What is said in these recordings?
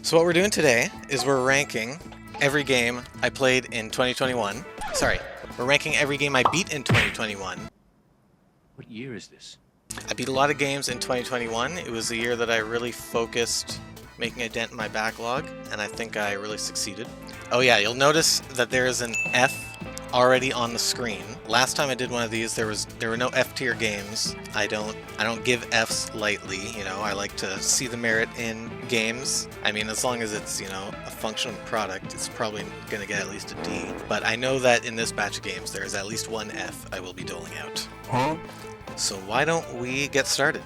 So what we're doing today is we're ranking every game I played in 2021. Sorry, we're ranking every game I beat in 2021. What year is this? I beat a lot of games in 2021. It was the year that I really focused making a dent in my backlog, and I think I really succeeded. Oh yeah, you'll notice that there is an F already on the screen. Last time I did one of these, there were no F tier games. I don't give Fs lightly, you know. I like to see the merit in games. I mean, as long as it's, you know, a functional product, it's probably gonna get at least a D. But I know that in this batch of games, there is at least one F I will be doling out. So why don't we get started?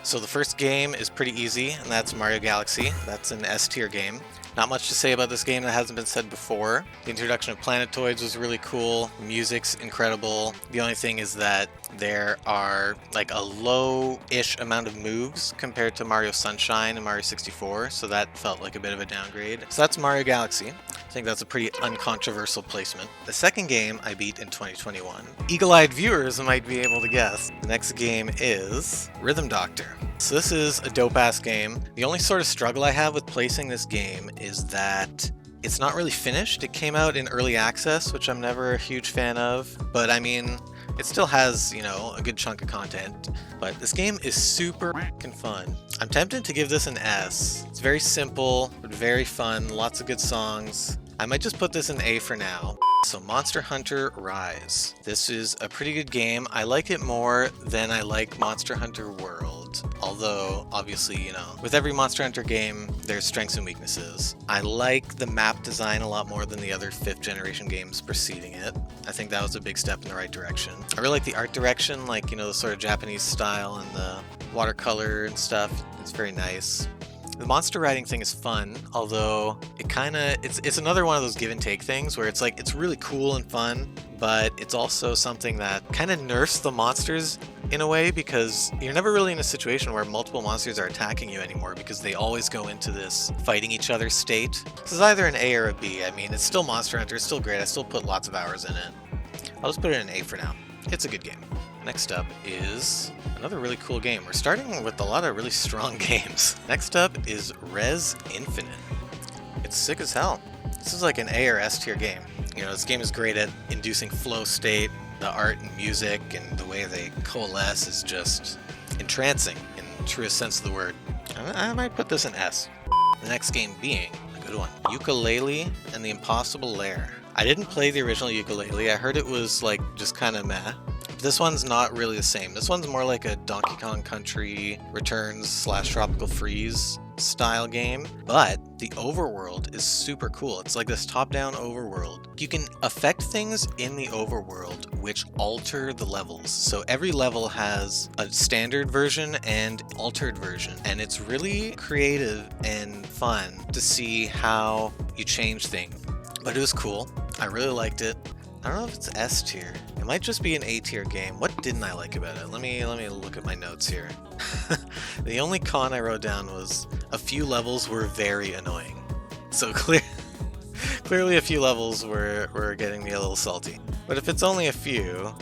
So the first game is pretty easy, and that's Mario Galaxy. That's an S tier game. Not much to say about this game that hasn't been said before. The introduction of Planetoids was really cool. The music's incredible. The only thing is that there are like a low-ish amount of moves compared to Mario Sunshine and Mario 64, so that felt like a bit of a downgrade. So that's Mario Galaxy. I think that's a pretty uncontroversial placement. The second game I beat in 2021. Eagle-eyed viewers might be able to guess. The next game is Rhythm Doctor. So this is a dope-ass game. The only sort of struggle I have with placing this game is that it's not really finished. It came out in early access, which I'm never a huge fan of, but I mean, it still has, you know, a good chunk of content. But this game is super f***ing fun. I'm tempted to give this an S. It's very simple, but very fun, lots of good songs. I might just put this in A for now. So Monster Hunter Rise. This is a pretty good game. I like it more than I like Monster Hunter World. Although, obviously, you know, with every Monster Hunter game, there's strengths and weaknesses. I like the map design a lot more than the other 5th generation games preceding it. I think that was a big step in the right direction. I really like the art direction, like, you know, the sort of Japanese style and the watercolor and stuff. It's very nice. The monster riding thing is fun, although it's another one of those give and take things where it's like, it's really cool and fun, but it's also something that kind of nerfs the monsters in a way, because you're never really in a situation where multiple monsters are attacking you anymore, because they always go into this fighting each other state. This is either an A or a B. I mean, it's still Monster Hunter, it's still great, I still put lots of hours in it. I'll just put it in an A for now. It's a good game. Next up is another really cool game. We're starting with a lot of really strong games. Next up is Res Infinite. It's sick as hell. This is like an A or S tier game. You know, this game is great at inducing flow state. The art and music and the way they coalesce is just entrancing in the truest sense of the word. I might put this in S. The next game being a good one, Yooka-laylee and the Impossible Lair. I didn't play the original Yooka-laylee. I heard it was like just kind of meh. This one's not really the same. This one's more like a Donkey Kong Country Returns / Tropical Freeze style game, but the overworld is super cool. It's like this top-down overworld. You can affect things in the overworld which alter the levels. So every level has a standard version and altered version, and it's really creative and fun to see how you change things. But it was cool. I really liked it. I don't know if it's S tier. It might just be an A tier game. What didn't I like about it? Let me look at my notes here. The only con I wrote down was a few levels were very annoying. So clearly a few levels were getting me a little salty. But if it's only a few,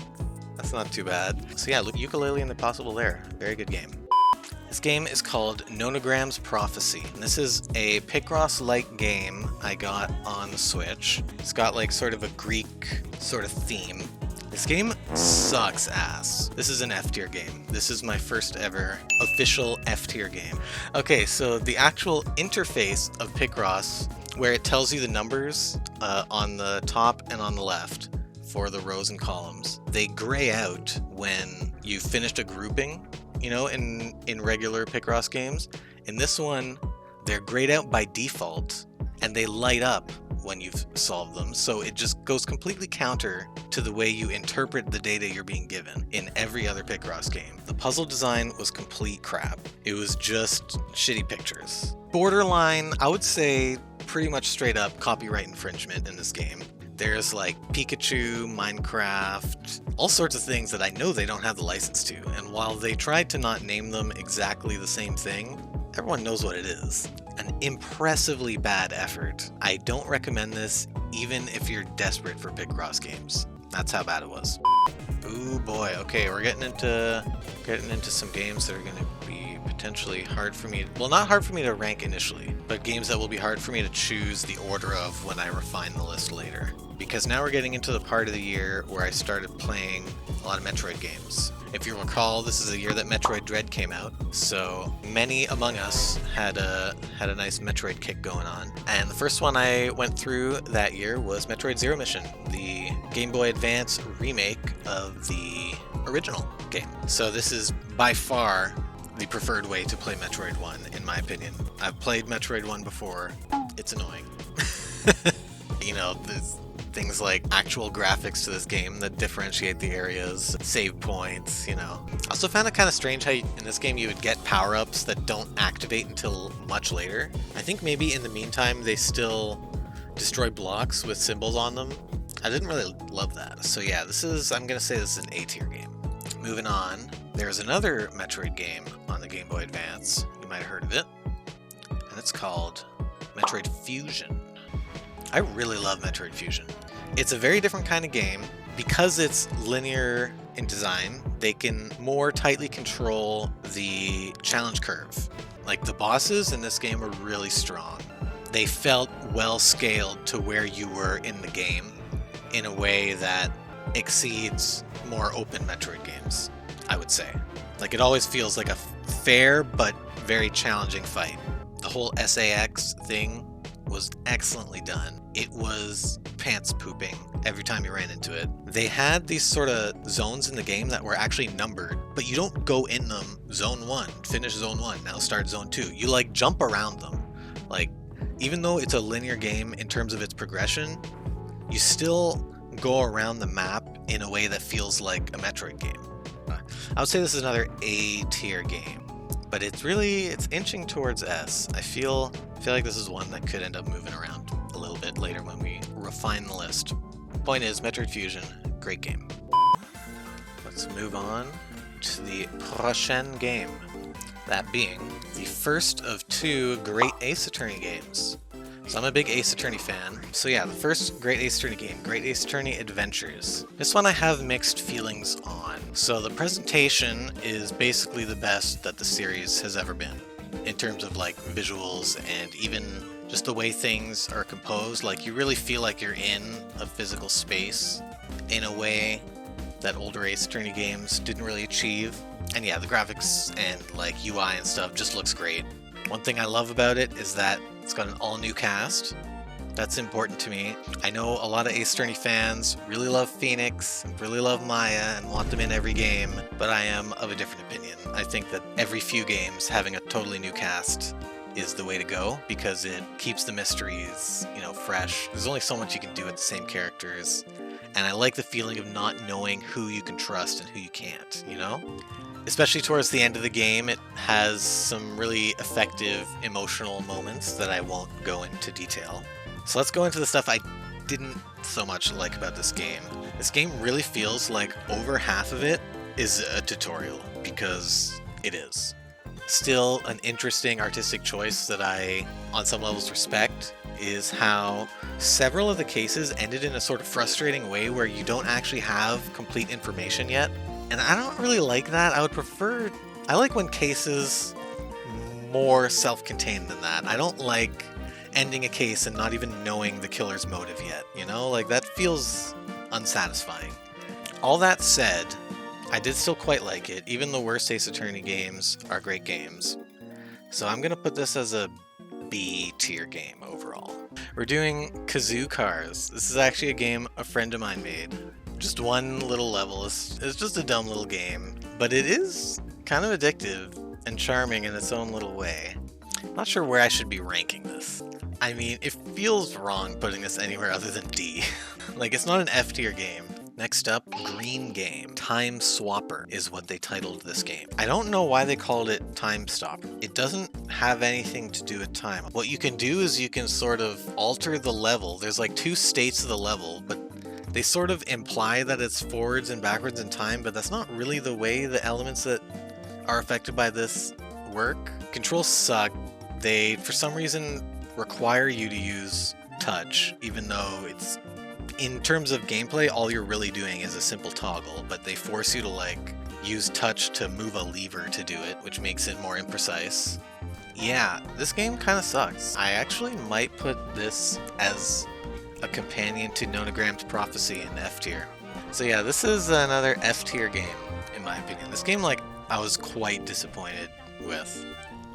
that's not too bad. So yeah, Yooka-laylee and the Impossible Lair. Very good game. This game is called Nonogram's Prophecy, and this is a Picross-like game I got on the Switch. It's got like sort of a Greek sort of theme. This game sucks ass. This is an F tier game. This is my first ever official F tier game. Okay, so the actual interface of Picross, where it tells you the numbers on the top and on the left for the rows and columns, they gray out when you've finished a grouping. You know, in regular Picross games. In this one, they're grayed out by default, and they light up when you've solved them. So it just goes completely counter to the way you interpret the data you're being given in every other Picross game. The puzzle design was complete crap. It was just shitty pictures. Borderline, I would say pretty much straight up copyright infringement in this game. There's like Pikachu, Minecraft, all sorts of things that I know they don't have the license to, and while they tried to not name them exactly the same thing, everyone knows what it is. An impressively bad effort. I don't recommend this even if you're desperate for Picross games. That's how bad it was. Ooh boy, okay, we're getting into some games that are gonna be potentially hard for me, well, not hard for me to rank initially, but games that will be hard for me to choose the order of when I refine the list later. Because now we're getting into the part of the year where I started playing a lot of Metroid games. If you recall, this is the year that Metroid Dread came out, so many among us had a nice Metroid kick going on. And the first one I went through that year was Metroid Zero Mission, the Game Boy Advance remake of the original game. So this is by far the preferred way to play Metroid 1, in my opinion. I've played Metroid 1 before. It's annoying. You know, there's things like actual graphics to this game that differentiate the areas, save points, you know. I also found it kind of strange how in this game you would get power-ups that don't activate until much later. I think maybe in the meantime they still destroy blocks with symbols on them. I didn't really love that. So yeah, I'm gonna say this is an A tier game. Moving on, there's another Metroid game on the Game Boy Advance. You might have heard of it. And it's called Metroid Fusion. I really love Metroid Fusion. It's a very different kind of game. Because it's linear in design, they can more tightly control the challenge curve. Like, the bosses in this game are really strong. They felt well scaled to where you were in the game in a way that exceeds more open Metroid games, I would say. Like, it always feels like a fair but very challenging fight. The whole SAX thing was excellently done. It was pants pooping every time you ran into it. They had these sort of zones in the game that were actually numbered, but you don't go in them zone 1, finish zone 1, now start zone 2. You like jump around them. Like, even though it's a linear game in terms of its progression, you still go around the map in a way that feels like a Metroid game. I would say this is another A tier game, but it's inching towards S. I feel like this is one that could end up moving around a little bit later when we refine the list. Point is, Metroid Fusion, great game. Let's move on to the prochaine game. That being the first of 2 great Ace Attorney games. So I'm a big Ace Attorney fan. So yeah, the first great Ace Attorney game, Great Ace Attorney Adventures. This one I have mixed feelings on. So the presentation is basically the best that the series has ever been in terms of like visuals and even just the way things are composed. Like, you really feel like you're in a physical space in a way that older Ace Attorney games didn't really achieve. And yeah, the graphics and like UI and stuff just looks great. One thing I love about it is that it's got an all-new cast. That's important to me. I know a lot of Ace Attorney fans really love Phoenix, really love Maya, and want them in every game, but I am of a different opinion. I think that every few games having a totally new cast is the way to go, because it keeps the mysteries, you know, fresh. There's only so much you can do with the same characters, and I like the feeling of not knowing who you can trust and who you can't, you know? Especially towards the end of the game, it has some really effective emotional moments that I won't go into detail. So let's go into the stuff I didn't so much like about this game. This game really feels like over half of it is a tutorial, because it is. Still, an interesting artistic choice that I, on some levels, respect is how several of the cases ended in a sort of frustrating way where you don't actually have complete information yet. And I don't really like that. I like when cases more self-contained than that. I don't like ending a case and not even knowing the killer's motive yet, you know? Like, that feels unsatisfying. All that said, I did still quite like it. Even the worst Ace Attorney games are great games. So I'm gonna put this as a B tier game overall. We're doing Kazoo Cars. This is actually a game a friend of mine made. Just one little level. It's just a dumb little game, but it is kind of addictive and charming in its own little way. I'm not sure where I should be ranking this. I mean, it feels wrong putting this anywhere other than D. Like, it's not an F tier game. Next up, Green Game. Time Swapper is what they titled this game. I don't know why they called it Time Stopper. It doesn't have anything to do with time. What you can do is you can sort of alter the level. There's like 2 states of the level, but they sort of imply that it's forwards and backwards in time, but that's not really the way the elements that are affected by this work. Controls suck. They, for some reason, require you to use touch, even though it's, in terms of gameplay, all you're really doing is a simple toggle, but they force you to like use touch to move a lever to do it, which makes it more imprecise. Yeah, this game kind of sucks. I actually might put this as a companion to Nonogram's Prophecy in F tier. So yeah, this is another F tier game, in my opinion. This game, like, I was quite disappointed with,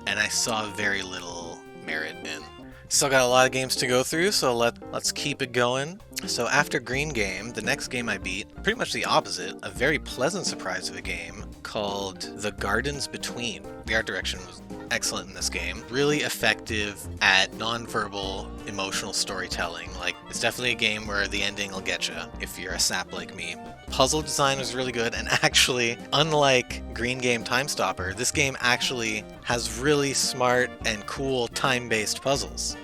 and I saw very little merit in. Still got a lot of games to go through, so let's keep it going. So after Green Game, the next game I beat, pretty much the opposite, a very pleasant surprise of a game called The Gardens Between. The art direction was excellent in this game. Really effective at non-verbal emotional storytelling. Like, it's definitely a game where the ending will get you if you're a sap like me. Puzzle design was really good, and actually, unlike Green Game Time Stopper, this game actually has really smart and cool time-based puzzles.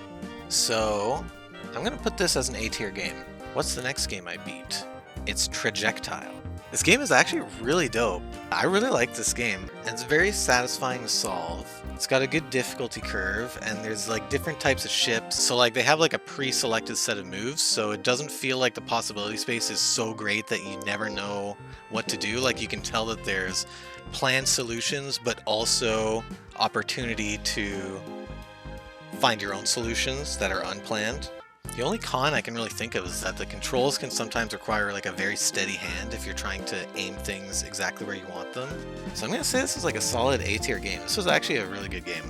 So I'm gonna put this as an A tier game. What's the next game I beat? It's Trajectile. This game is actually really dope. I really like this game, and it's very satisfying to solve. It's got a good difficulty curve, and there's like different types of ships. So like they have like a pre-selected set of moves, so it doesn't feel like the possibility space is so great that you never know what to do. Like you can tell that there's planned solutions, but also opportunity to find your own solutions that are unplanned. The only con I can really think of is that the controls can sometimes require like a very steady hand if you're trying to aim things exactly where you want them. So I'm going to say this is like a solid A tier game. This was actually a really good game.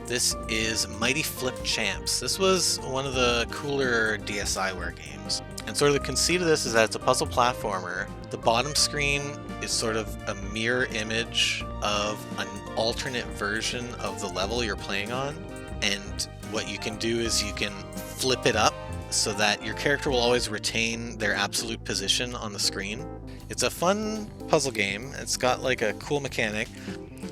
This is Mighty Flip Champs. This was one of the cooler DSiWare games. And sort of the conceit of this is that it's a puzzle platformer. The bottom screen is sort of a mirror image of an alternate version of the level you're playing on. And what you can do is you can flip it up so that your character will always retain their absolute position on the screen. It's a fun puzzle game. It's got like a cool mechanic.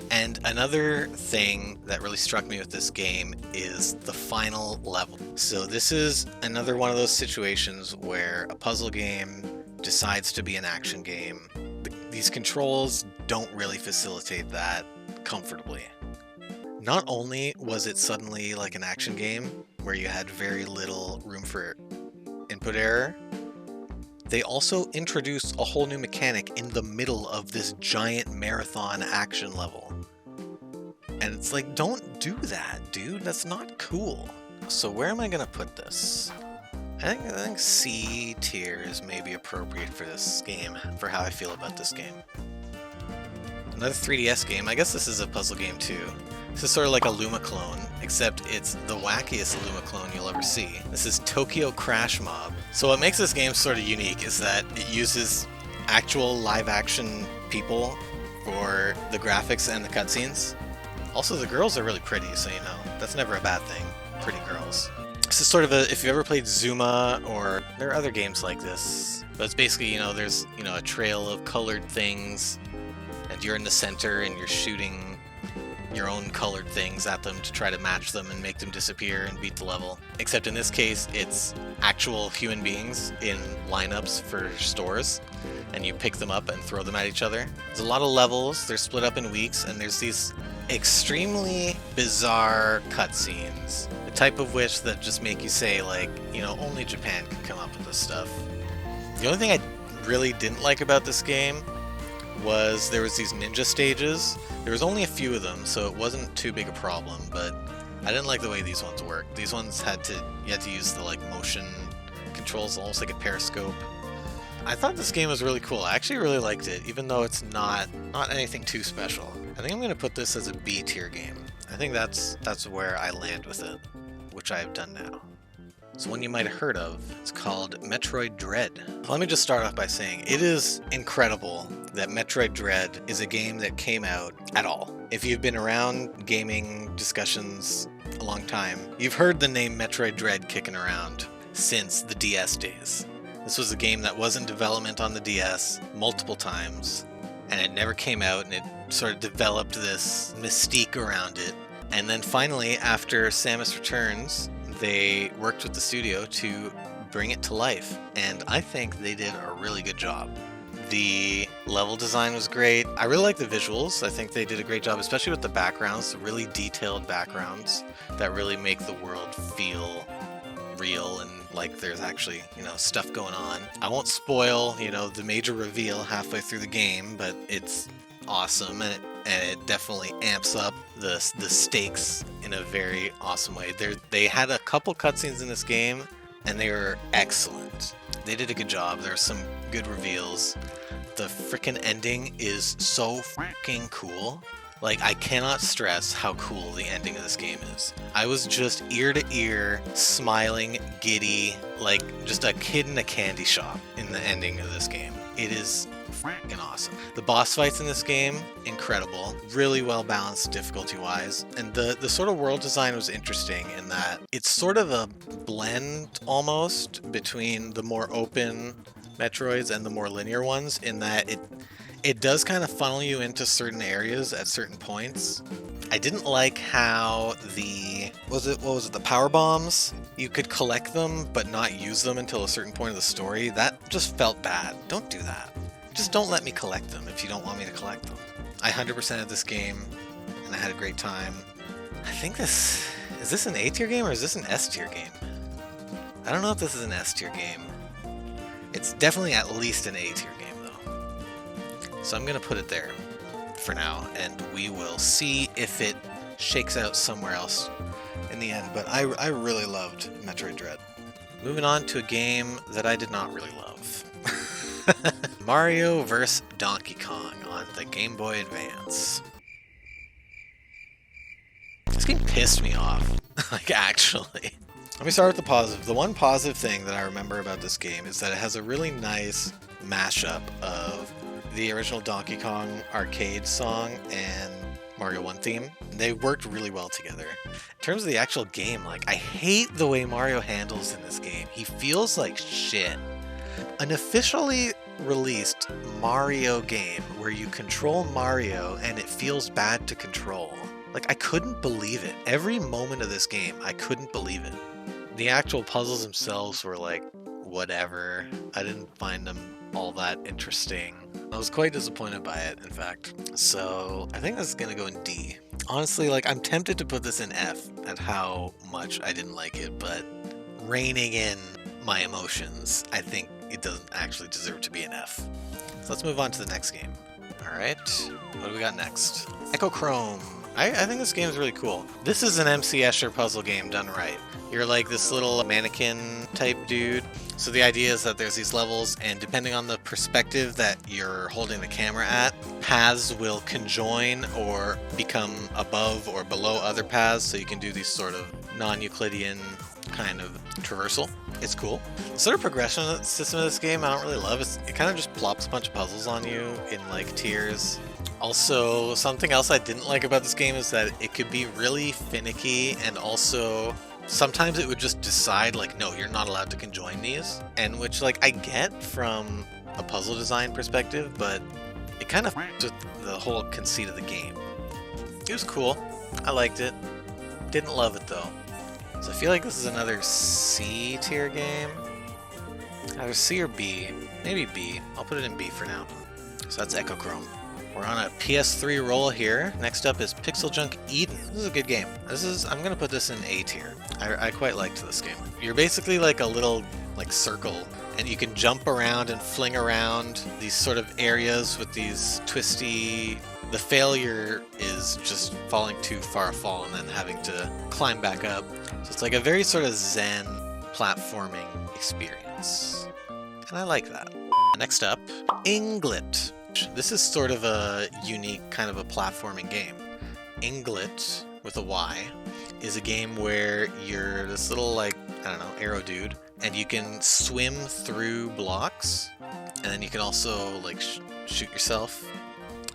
And another thing that really struck me with this game is the final level. So this is another one of those situations where a puzzle game decides to be an action game. These controls don't really facilitate that comfortably. Not only was it suddenly like an action game where you had very little room for input error, they also introduced a whole new mechanic in the middle of this giant marathon action level. And it's like, don't do that, dude. That's not cool. So where am I gonna put this? I think C tier is maybe appropriate for this game, for how I feel about this game. Another 3DS game. I guess this is a puzzle game too. This is sort of like a Luma clone, except it's the wackiest Luma clone you'll ever see. This is Tokyo Crash Mob. So what makes this game sort of unique is that it uses actual live-action people for the graphics and the cutscenes. Also, the girls are really pretty, so you know, that's never a bad thing. Pretty girls. This is sort of a, if you've ever played Zuma, or there are other games like this, but it's basically, you know, there's, you know, a trail of colored things, and you're in the center and you're shooting your own colored things at them to try to match them and make them disappear and beat the level. Except in this case, it's actual human beings in lineups for stores, and you pick them up and throw them at each other. There's a lot of levels, they're split up in weeks, and there's these extremely bizarre cutscenes, the type of which that just make you say, like, you know, only Japan can come up with this stuff. The only thing I really didn't like about this game was there was these ninja stages. There was only a few of them, so it wasn't too big a problem, but I didn't like the way these ones worked. These ones you had to use the like motion controls, almost like a periscope. I thought this game was really cool. I actually really liked it, even though it's not anything too special. I think I'm gonna put this as a B tier game. I think that's where I land with it, which I have done now. So one you might have heard of, it's called Metroid Dread. Let me just start off by saying it is incredible that Metroid Dread is a game that came out at all. If you've been around gaming discussions a long time, you've heard the name Metroid Dread kicking around since the DS days. This was a game that was in development on the DS multiple times, and it never came out, and it sort of developed this mystique around it. And then finally, after Samus Returns, they worked with the studio to bring it to life, and I think they did a really good job. The level design was great. I really like the visuals. I think they did a great job, especially with the backgrounds, the really detailed backgrounds that really make the world feel real and like there's actually, stuff going on. I won't spoil, the major reveal halfway through the game, but it's awesome and it definitely amps up the stakes in a very awesome way. They had a couple cutscenes in this game and they were excellent. They did a good job. There are some good reveals. The frickin' ending is so frickin' cool. Like, I cannot stress how cool the ending of this game is. I was just ear to ear, smiling, giddy, like just a kid in a candy shop in the ending of this game. It is freaking awesome. The boss fights in this game, incredible. Really well balanced difficulty-wise. And the sort of world design was interesting in that it's sort of a blend almost between the more open Metroids and the more linear ones, in that it does kind of funnel you into certain areas at certain points. I didn't like how the power bombs, you could collect them but not use them until a certain point of the story. That just felt bad. Don't do that. Just don't let me collect them if you don't want me to collect them. I 100%ed this game and I had a great time. I think is this an A tier game or is this an S tier game? I don't know if this is an S tier game. It's definitely at least an A tier game though. So I'm gonna put it there for now, and we will see if it shakes out somewhere else in the end. But I really loved Metroid Dread. Moving on to a game that I did not really love. Mario vs. Donkey Kong on the Game Boy Advance. This game pissed me off, like actually. Let me start with the positive. The one positive thing that I remember about this game is that it has a really nice mashup of the original Donkey Kong arcade song and Mario 1 theme. They worked really well together. In terms of the actual game, like, I hate the way Mario handles in this game. He feels like shit. An officially released Mario game where you control Mario and it feels bad to control. Like, I couldn't believe it. Every moment of this game, I couldn't believe it. The actual puzzles themselves were like, whatever. I didn't find them all that interesting. I was quite disappointed by it, in fact. So I think this is gonna go in D. Honestly, like, I'm tempted to put this in F at how much I didn't like it, but reining in my emotions, I think it doesn't actually deserve to be an F. So let's move on to the next game. All right, what do we got next? Echo Chrome. I think this game is really cool. This is an MC Escher puzzle game done right. You're like this little mannequin type dude. So the idea is that there's these levels, and depending on the perspective that you're holding the camera at, paths will conjoin or become above or below other paths, so you can do these sort of non-Euclidean kind of traversal. It's cool. The sort of progression system of this game I don't really love. It kind of just plops a bunch of puzzles on you in like tiers. Also, something else I didn't like about this game is that it could be really finicky, and also sometimes it would just decide like, no, you're not allowed to conjoin these, and which, like, I get from a puzzle design perspective, but it kind of f***ed with the whole conceit of the game. It was cool. I liked it. Didn't love it though. So I feel like this is another C tier game. Either C or B. Maybe B. I'll put it in B for now. So that's Echo Chrome. We're on a PS3 roll here. Next up is Pixel Junk Eden. This is a good game. I'm gonna put this in A tier. I quite liked this game. You're basically like a little circle, and you can jump around and fling around these sort of areas with these twisty. The failure is just falling too far a fall and then having to climb back up. So it's like a very sort of zen platforming experience. And I like that. Next up, Inglet. This is sort of a unique kind of a platforming game. Inglet, with a Y, is a game where you're this little, arrow dude, and you can swim through blocks, and then you can also, shoot yourself.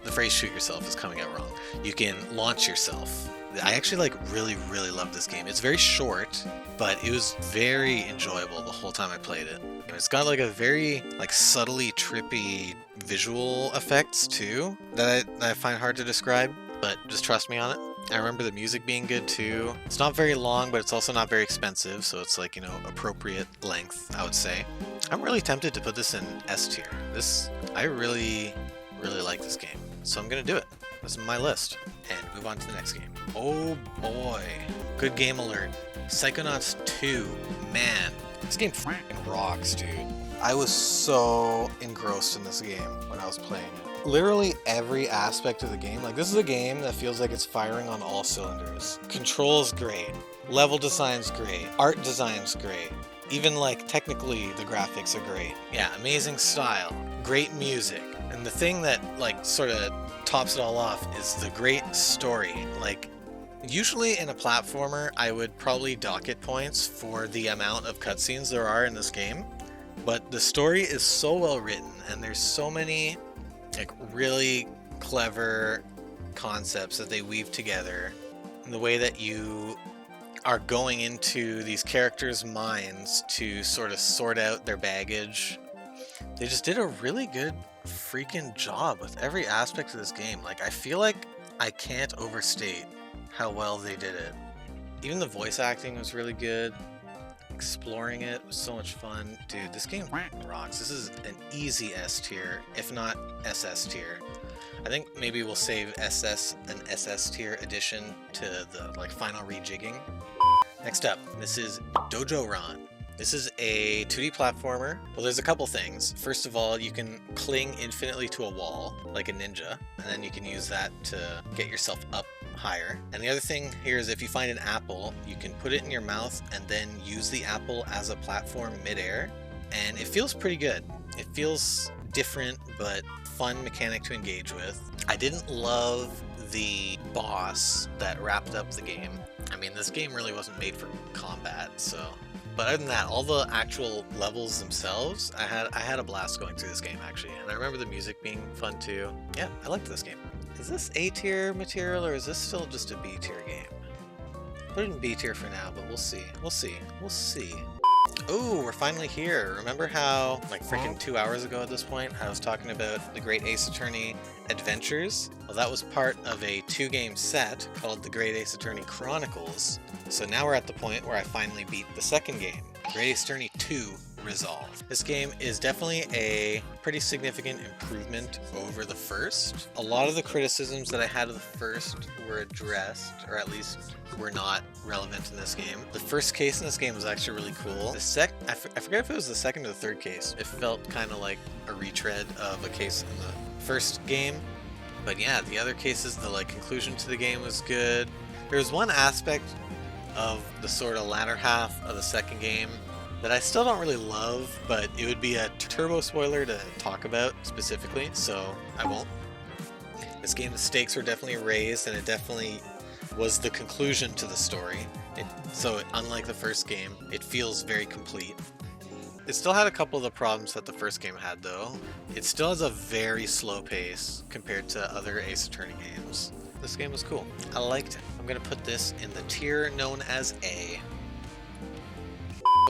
The phrase shoot yourself is coming out wrong. You can launch yourself. I actually, really, really love this game. It's very short, but it was very enjoyable the whole time I played it. It's got, a very, subtly trippy visual effects, too, that I find hard to describe, but just trust me on it. I remember the music being good, too. It's not very long, but it's also not very expensive, so it's, appropriate length, I would say. I'm really tempted to put this in S tier. I really, really like this game, so I'm gonna do it. this is my list. And move on to the next game. Oh boy. Good game alert. Psychonauts 2. Man, this game freaking rocks, dude. I was so engrossed in this game when I was playing it. Literally every aspect of the game. Like, this is a game that feels like it's firing on all cylinders. Control's great. Level design's great. Art design's great. Even, like, technically the graphics are great. Yeah, amazing style. Great music. And the thing that, like, sort of tops it all off is the great story. Like, usually in a platformer, I would probably dock it points for the amount of cutscenes there are in this game. But the story is so well written, and there's so many like really clever concepts that they weave together in the way that you are going into these characters' minds to sort of sort out their baggage. They just did a really good freaking job with every aspect of this game. Like, I feel like I can't overstate how well they did it. Even the voice acting was really good. Exploring it was so much fun. Dude, this game rocks. This is an easy S tier, if not SS tier. I think maybe we'll save SS and SS tier addition to the like final rejigging. Next up, this is Dojo Ron. This is a 2D platformer. Well, there's a couple things. First of all, you can cling infinitely to a wall like a ninja, and then you can use that to get yourself up higher. And the other thing here is if you find an apple, you can put it in your mouth and then use the apple as a platform midair, and it feels pretty good. It feels different but fun mechanic to engage with. I didn't love the boss that wrapped up the game. I mean, this game really wasn't made for combat, so. But other than that, all the actual levels themselves, I had a blast going through this game actually, and I remember the music being fun too. Yeah, I liked this game. Is this A tier material or is this still just a B tier game? Put it in B tier for now, but we'll see. We'll see. We'll see. Oh, we're finally here. Remember how, like freaking 2 hours ago at this point, I was talking about the Great Ace Attorney Adventures? Well, that was part of a 2-game set called the Great Ace Attorney Chronicles. So now we're at the point where I finally beat the second game, Great Ace Attorney 2 Resolve. This game is definitely a pretty significant improvement over the first. A lot of the criticisms that I had of the first were addressed, or at least were not relevant in this game. The first case in this game was actually really cool. I forget if it was the second or the third case. It felt kind of like a retread of a case in the first game. But yeah, the other cases, the like conclusion to the game was good. There was one aspect of the sort of latter half of the second game that I still don't really love, but it would be a turbo spoiler to talk about specifically, so I won't. This game, the stakes were definitely raised, and it definitely was the conclusion to the story. So unlike the first game, it feels very complete. It still had a couple of the problems that the first game had, though. It still has a very slow pace compared to other Ace Attorney games. This game was cool. I liked it. I'm gonna put this in the tier known as A.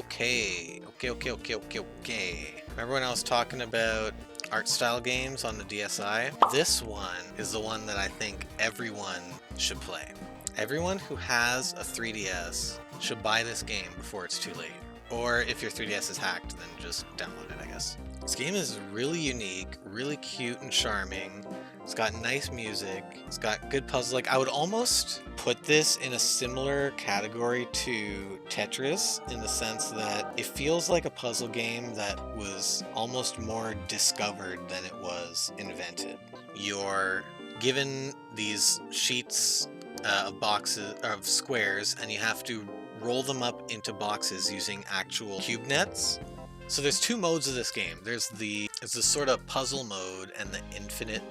Okay. Remember when I was talking about art style games on the DSi? This one is the one that I think everyone should play. Everyone who has a 3DS should buy this game before it's too late. Or if your 3DS is hacked, then just download it, I guess. This game is really unique, really cute and charming. It's got nice music. It's got good puzzles. Like, I would almost put this in a similar category to Tetris in the sense that it feels like a puzzle game that was almost more discovered than it was invented. You're given these sheets of boxes, of squares, and you have to roll them up into boxes using actual cube nets. So there's two modes of this game. There's the sort of puzzle mode and the infinite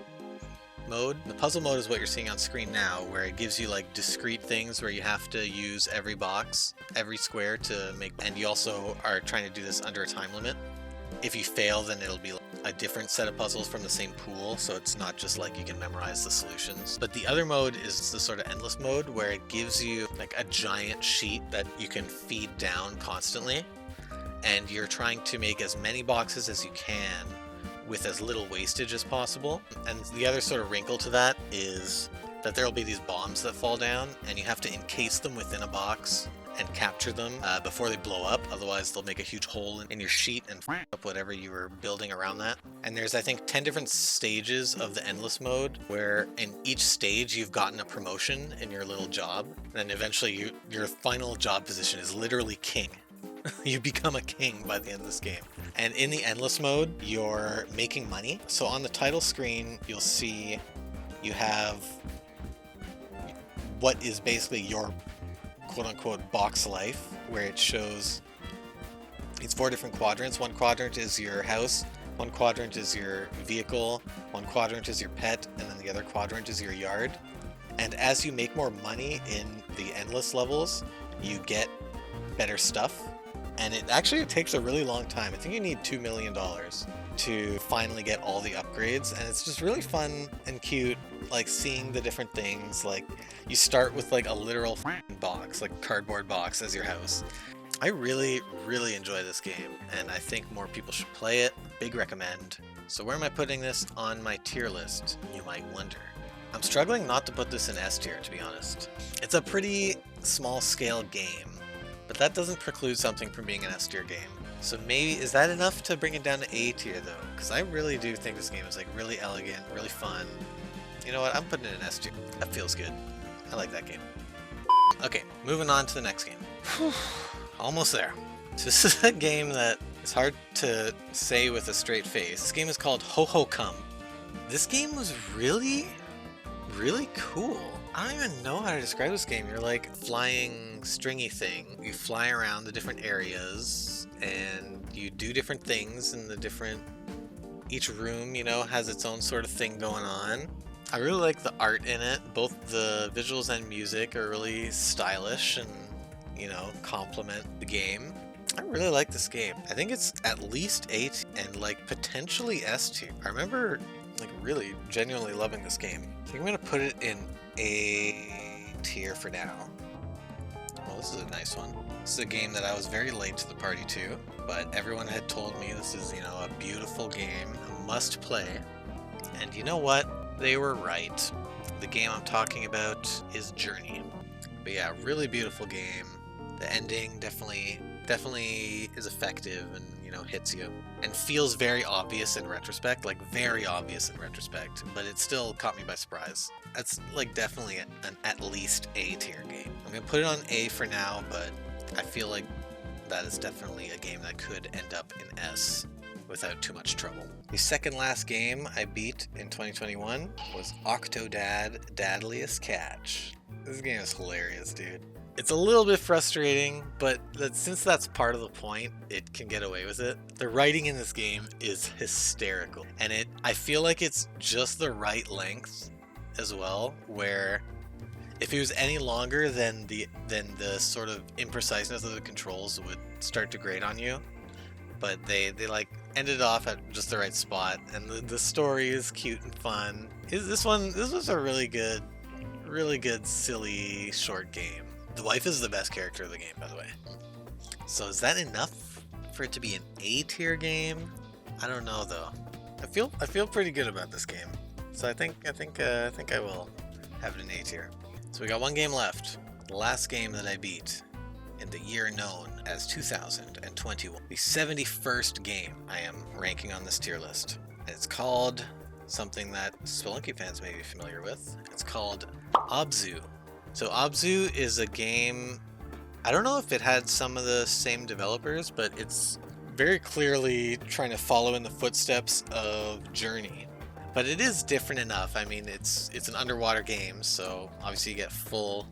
mode. The puzzle mode is what you're seeing on screen now, where it gives you like discrete things where you have to use every box, every square to make, and you also are trying to do this under a time limit. If you fail, then it'll be a different set of puzzles from the same pool, so it's not just like you can memorize the solutions. But the other mode is the sort of endless mode, where it gives you like a giant sheet that you can feed down constantly, and you're trying to make as many boxes as you can with as little wastage as possible. And the other sort of wrinkle to that is that there will be these bombs that fall down, and you have to encase them within a box and capture them before they blow up. Otherwise, they'll make a huge hole in your sheet and f up whatever you were building around that. And there's, I think, 10 different stages of the endless mode, where in each stage you've gotten a promotion in your little job. And then eventually your final job position is literally king. You become a king by the end of this game. And in the endless mode, you're making money. So on the title screen, you'll see you have what is basically your quote-unquote box life, where it shows it's 4 different quadrants. One quadrant is your house, one quadrant is your vehicle, one quadrant is your pet, and then the other quadrant is your yard. And as you make more money in the endless levels, you get better stuff. And it takes a really long time. I think you need $2 million to finally get all the upgrades, and it's just really fun and cute, like seeing the different things. Like you start with like a literal box, like cardboard box as your house. I really enjoy this game, and I think more people should play it. Big recommend. So where am I putting this on my tier list, you might wonder? I'm struggling not to put this in S tier, to be honest. It's a pretty small scale game, but that doesn't preclude something from being an S tier game. So maybe, is that enough to bring it down to A tier though? Because I really do think this game is like really elegant, really fun. You know what, I'm putting it in S tier. That feels good. I like that game. Okay, moving on to the next game. Whew, almost there. So this is a game that is hard to say with a straight face. This game is called Ho Ho Come. This game was really cool. I don't even know how to describe this game. You're like flying stringy thing. You fly around the different areas and you do different things in the different... Each room, you know, has its own sort of thing going on. I really like the art in it. Both the visuals and music are really stylish and, you know, complement the game. I really like this game. I think it's at least 8 and like potentially S tier. I remember like really genuinely loving this game. I think I'm gonna put it in A tier for now. Well, this is a nice one. This is a game that I was very late to the party to, but everyone had told me this is, you know, a beautiful game, a must play. And you know what? They were right. The game I'm talking about is Journey. But yeah, really beautiful game. The ending definitely is effective and, you know, hits you. And feels very obvious in retrospect, like very obvious in retrospect, but it still caught me by surprise. That's like definitely an at least A tier game. I'm gonna put it on A for now, but I feel like that is definitely a game that could end up in S without too much trouble. The second last game I beat in 2021 was Octodad Dadliest Catch. This game is hilarious, dude. It's a little bit frustrating, but since that's part of the point, it can get away with it. The writing in this game is hysterical, and I feel like it's just the right length as well, where if it was any longer, then the sort of impreciseness of the controls would start to grate on you. But they like ended off at just the right spot, and the story is cute and fun. This was a really good, silly, short game. The wife is the best character of the game, by the way. So is that enough for it to be an A tier game? I don't know though. I feel pretty good about this game. So I think I will have it in A tier. So we got one game left. The last game that I beat in the year known as 2021. The 71st game I am ranking on this tier list. It's called something that Spelunky fans may be familiar with. It's called Abzu. So Abzu is a game, I don't know if it had some of the same developers, but it's very clearly trying to follow in the footsteps of Journey. But it is different enough. I mean, it's an underwater game, so obviously you get full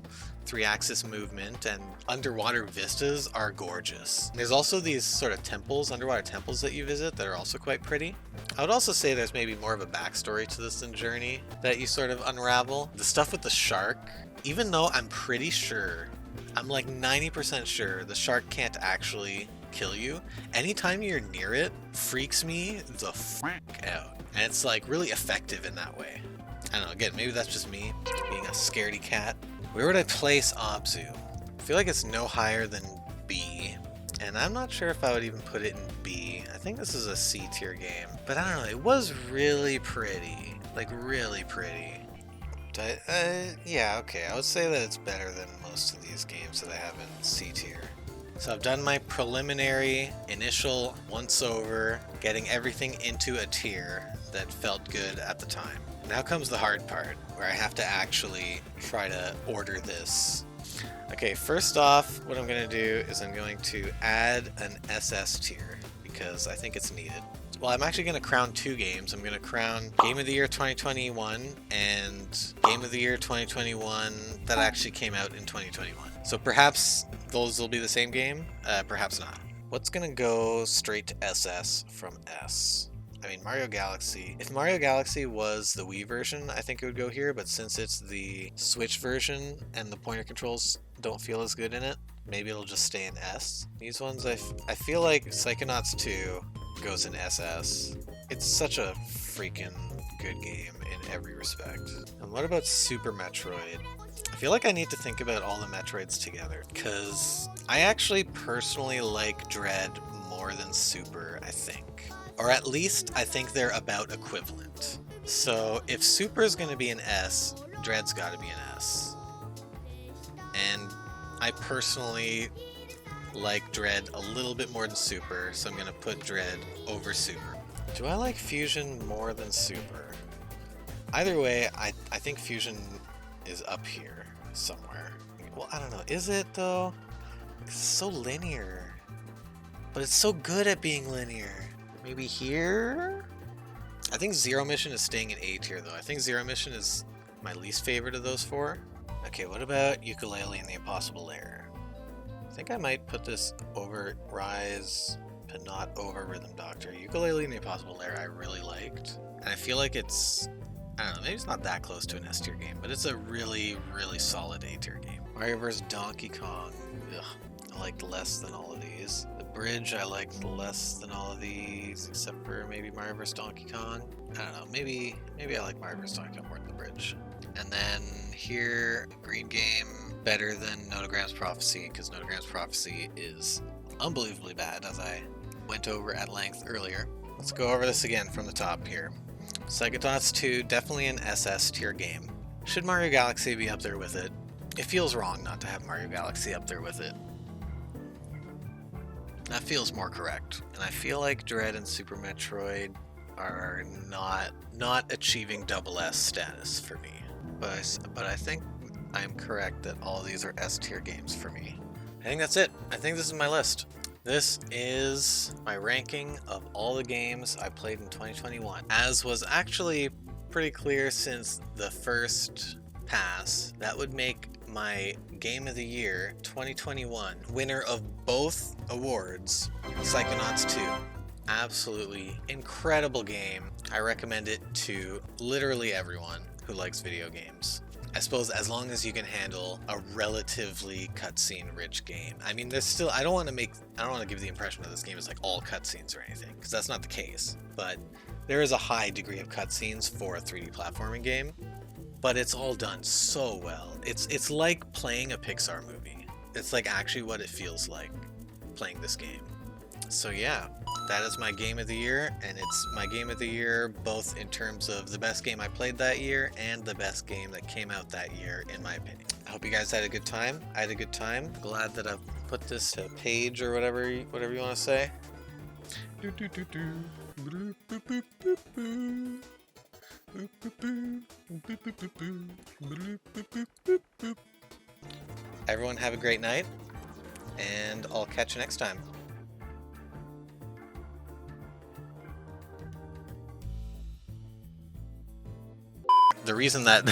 3-axis movement, and underwater vistas are gorgeous. There's also these sort of temples, underwater temples that you visit that are also quite pretty. I would also say there's maybe more of a backstory to this than Journey that you sort of unravel. The stuff with the shark, even though I'm pretty sure, I'm like 90% sure the shark can't actually kill you, anytime you're near it freaks me the f*** out. And it's like really effective in that way. I don't know, again, maybe that's just me being a scaredy cat. Where would I place Abzu? I feel like it's no higher than B, and I'm not sure if I would even put it in B. I think this is a C tier game, but I don't know, it was really pretty, like really pretty. Yeah, okay, I would say that it's better than most of these games that I have in C tier. So I've done my preliminary initial once over, getting everything into a tier that felt good at the time. Now comes the hard part, where I have to actually try to order this. Okay, first off, what I'm going to do is I'm going to add an SS tier, because I think it's needed. Well, I'm actually going to crown 2 games. I'm going to crown Game of the Year 2021 and Game of the Year 2021 that actually came out in 2021. So perhaps those will be the same game, perhaps not. What's going to go straight to SS from S? I mean, Mario Galaxy. If Mario Galaxy was the Wii version, I think it would go here, but since it's the Switch version and the pointer controls don't feel as good in it, maybe it'll just stay in S. These ones, I feel like Psychonauts 2 goes in SS. It's such a freaking good game in every respect. And what about Super Metroid? I feel like I need to think about all the Metroids together, because I actually personally like Dread more than Super, I think. Or at least I think they're about equivalent. So if Super is going to be an S, Dread's got to be an S. And I personally like Dread a little bit more than Super, so I'm going to put Dread over Super. Do I like Fusion more than Super? Either way, I think Fusion is up here somewhere. Well, I don't know. Is it, though? It's so linear. But it's so good at being linear. Maybe here? I think Zero Mission is staying in A tier, though. I think Zero Mission is my least favorite of those 4. Okay, what about Yooka-Laylee and the Impossible Lair? I think I might put this over Rise, but not over Rhythm Doctor. Yooka-Laylee and the Impossible Lair I really liked. And I feel like it's, I don't know, maybe it's not that close to an S tier game, but it's a really, really solid A tier game. Mario vs. Donkey Kong. Ugh, I liked less than all of these. The Bridge I liked less than all of these, except for maybe Mario vs. Donkey Kong. I don't know, maybe I like Mario vs. Donkey Kong more than The Bridge. And then here, Green Game, better than Notogram's Prophecy, because Notogram's Prophecy is unbelievably bad, as I went over at length earlier. Let's go over this again from the top here. Psychonauts 2, definitely an SS tier game. Should Mario Galaxy be up there with it? It feels wrong not to have Mario Galaxy up there with it. That feels more correct. And I feel like Dread and Super Metroid are not achieving double S status for me. But I think I'm correct that all of these are S tier games for me. I think that's it. I think this is my list. This is my ranking of all the games I played in 2021. As was actually pretty clear since the first pass, that would make my Game of the Year 2021 winner of both awards, Psychonauts 2. Absolutely incredible game. I recommend it to literally everyone who likes video games. I suppose as long as you can handle a relatively cutscene rich game. I mean, there's still, I don't want to give the impression that this game is like all cutscenes or anything, because that's not the case. But there is a high degree of cutscenes for a 3D platforming game, but it's all done so well. It's like playing a Pixar movie. It's like actually what it feels like playing this game. So yeah, that is my Game of the Year, and it's my Game of the Year both in terms of the best game I played that year and the best game that came out that year, in my opinion. I hope you guys had a good time. I had a good time. Glad that I've put this to page or whatever you want to say. Everyone have a great night, and I'll catch you next time. The reason that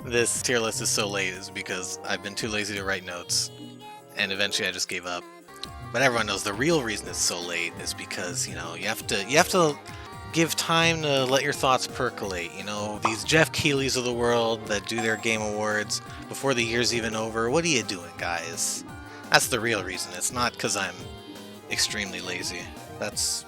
this tier list is so late is because I've been too lazy to write notes, and eventually I just gave up. But everyone knows the real reason it's so late is because, you know, you have to give time to let your thoughts percolate. You know, these Jeff Keighley's of the world that do their game awards before the year's even over. What are you doing, guys? That's the real reason. It's not because I'm extremely lazy. That's